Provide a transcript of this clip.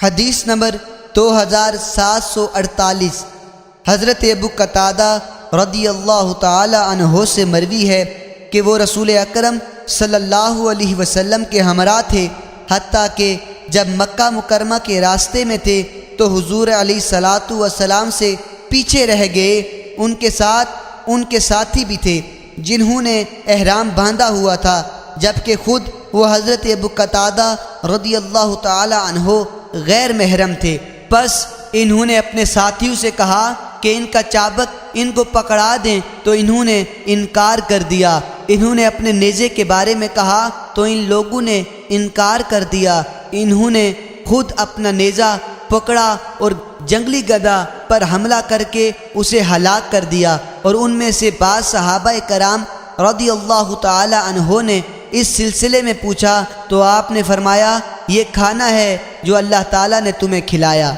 حدیث نمبر 2748 حضرت ابو قتادہ رضی اللہ تعالی عنہ سے مروی ہے کہ وہ رسول اکرم صلی اللہ علیہ وسلم کے ہمراہ تھے، حتیٰ کہ جب مکہ مکرمہ کے راستے میں تھے تو حضور علیہ الصلاۃ والسلام سے پیچھے رہ گئے۔ ان کے ساتھ ان کے ساتھی بھی تھے جنہوں نے احرام باندھا ہوا تھا، جبکہ خود وہ حضرت ابو قتادہ رضی اللہ تعالی عنہ غیر محرم تھے۔ پس انہوں نے اپنے ساتھیوں سے کہا کہ ان کا چابک ان کو پکڑا دیں، تو انہوں نے انکار کر دیا۔ انہوں نے اپنے نیزے کے بارے میں کہا تو ان لوگوں نے انکار کر دیا۔ انہوں نے خود اپنا نیزہ پکڑا اور جنگلی گدھا پر حملہ کر کے اسے ہلاک کر دیا، اور ان میں سے بعض صحابہ کرام رضی اللہ تعالی عنہ نے اس سلسلے میں پوچھا تو آپ نے فرمایا، یہ کھانا ہے جو اللہ تعالیٰ نے تمہیں کھلایا۔